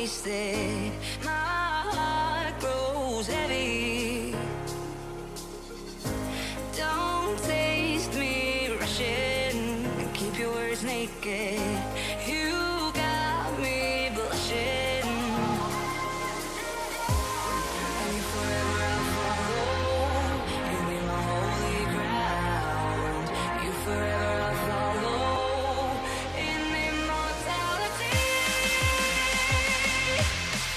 wasted. My heart grows heavy. Don't taste me rushing and keep your words naked. You got me blushing. And you forever I'll follow. You be my holy ground. You forever I'll follow. In immortality,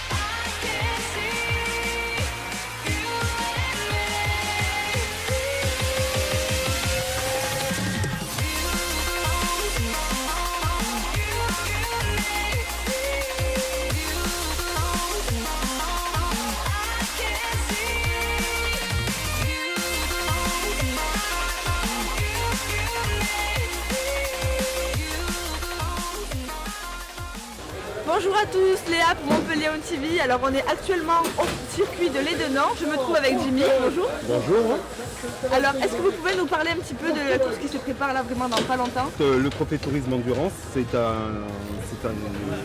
I can see you and me. Bonjour à tous, Léa pour Montpellier On TV. Alors on est actuellement au circuit de l'Édenan. Je me trouve avec Jimmy. Bonjour. Bonjour. Alors est-ce que vous pouvez nous parler un petit peu de tout ce qui se prépare là vraiment dans pas longtemps? Le Trophée Tourisme Endurance, c'est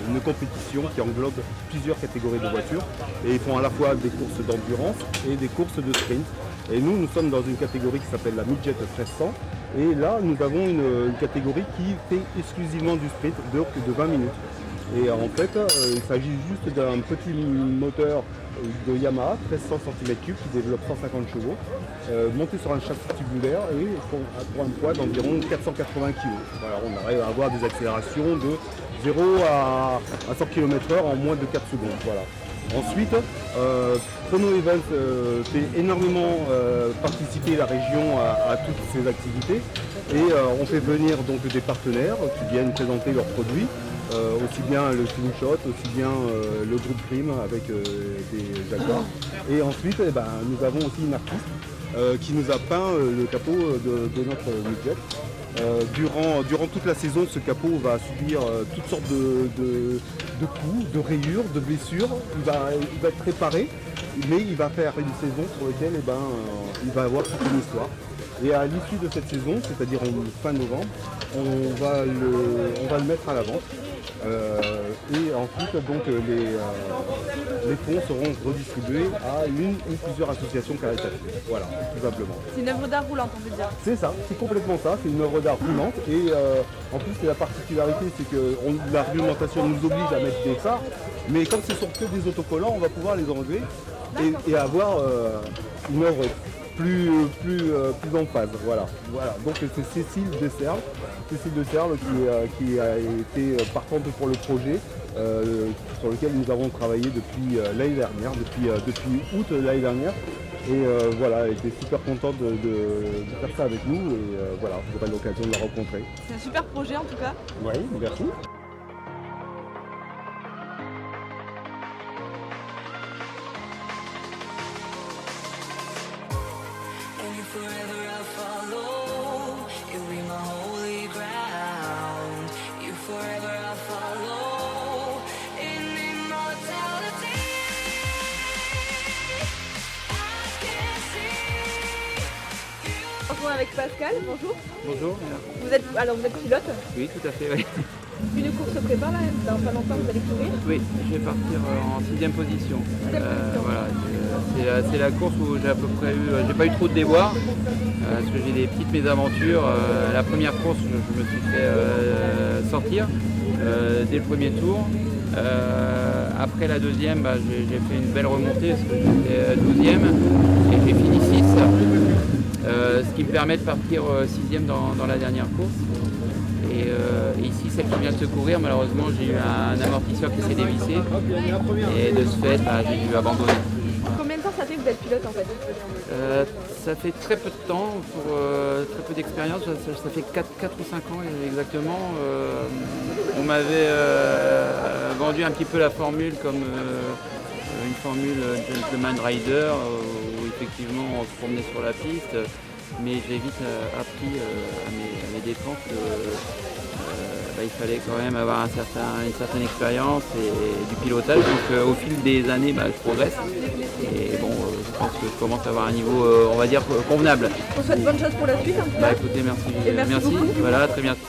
une compétition qui englobe plusieurs catégories de voitures et ils font à la fois des courses d'endurance et des courses de sprint. Et nous sommes dans une catégorie qui s'appelle la Midget 1300 et là nous avons une catégorie qui fait exclusivement du sprint de 20 minutes. Et en fait, il s'agit juste d'un petit moteur de Yamaha, 1300 cm3 qui développe 150 chevaux, monté sur un châssis tubulaire et pour un poids d'environ 480 kg. Voilà, on arrive à avoir des accélérations de 0 à 100 km/h en moins de 4 secondes. Voilà. Ensuite, Chrono Event fait énormément participer la région à toutes ces activités et on fait venir donc des partenaires qui viennent présenter leurs produits. Aussi bien le Slingshot, aussi bien le groupe Crime avec des Jaguars. Et ensuite, nous avons aussi une artiste qui nous a peint le capot de notre midget. Durant toute la saison, ce capot va subir toutes sortes de coups, de rayures, de blessures. Il va être réparé, mais il va faire une saison sur laquelle il va avoir toute une histoire. Et à l'issue de cette saison, c'est-à-dire en fin novembre, on va le mettre à la vente. Et ensuite, donc, les fonds seront redistribués à une ou plusieurs associations caritatives. Voilà, tout simplement. C'est une œuvre d'art roulante, on peut dire. C'est ça, c'est complètement ça, c'est une œuvre d'art roulante. Et en plus, la particularité, c'est que la réglementation nous oblige à mettre des phares, mais comme ce sont que des autocollants, on va pouvoir les enlever et avoir une œuvre plus en phase. Voilà. Donc c'est Cécile Desserles qui a été partante pour le projet sur lequel nous avons travaillé depuis l'année dernière, depuis août l'année dernière. Et voilà, elle était super contente de faire ça avec nous et voilà, j'aurai l'occasion de la rencontrer. C'est un super projet en tout cas. Oui, merci. Forever I'll follow. You'll be my holy ground. You forever I'll follow. In immortality, I can see you. On se retrouve avec Pascal, bonjour. Bonjour. Vous êtes pilote. Oui, tout à fait, oui. Une course se prépare là, dans pas longtemps vous allez courir. Oui, je vais partir en 6e position. Voilà, c'est la course où j'ai à peu près j'ai pas eu trop de déboires, parce que j'ai des petites mésaventures. La première course, je me suis fait sortir dès le premier tour. Après la deuxième, j'ai fait une belle remontée, parce que j'étais 12e et j'ai fini 6. Ce qui me permet de partir 6e dans la dernière course. Et ici, celle qui vient de se courir, malheureusement, j'ai eu un amortisseur qui s'est dévissé. Et de ce fait, j'ai dû abandonner. Combien de temps ça fait que vous êtes pilote en fait? Ça fait très peu de temps, pour très peu d'expérience. Ça fait 4 ou 5 ans exactement. On m'avait vendu un petit peu la formule comme une formule Gentleman Rider, où effectivement on se promenait sur la piste. Mais j'ai vite appris à mes dépens qu'il fallait quand même avoir une certaine expérience et du pilotage. Donc au fil des années, je progresse. Et bon, je pense que je commence à avoir un niveau, on va dire, convenable. On souhaite bonne chose pour la suite en tout cas. Écoutez, merci. Et merci beaucoup. Voilà, très bientôt.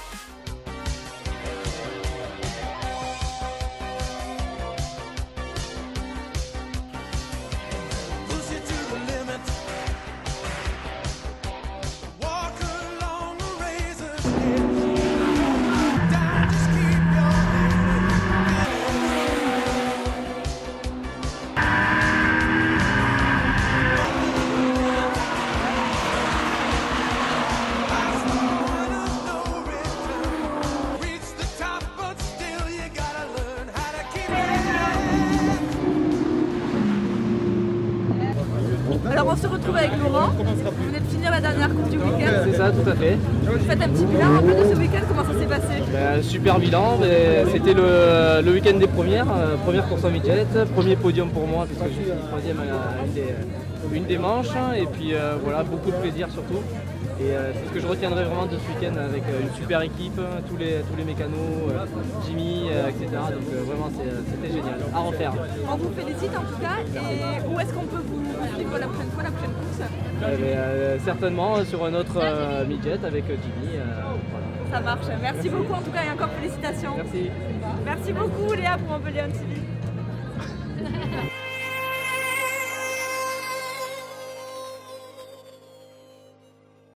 on se retrouve avec Laurent. Vous venez de finir la dernière course du week-end. C'est ça, tout à fait. Vous faites un petit bilan un peu de ce week-end, comment ça s'est passé? Super bilan, c'était le week-end des premières course en midget, premier podium pour moi puisque je suis troisième à une des manches et puis voilà, beaucoup de plaisir surtout. Et c'est ce que je retiendrai vraiment de ce week-end avec une super équipe, tous les mécanos, Jimmy, etc. Donc vraiment c'était génial, à refaire. On vous félicite en tout cas. Et où est-ce qu'on peut vous suivre la prochaine fois, la prochaine course? Certainement sur un autre midget avec Jimmy. Voilà. Ça marche. Merci beaucoup en tout cas et encore félicitations. Merci. Merci beaucoup Léa pour Montpellier TV.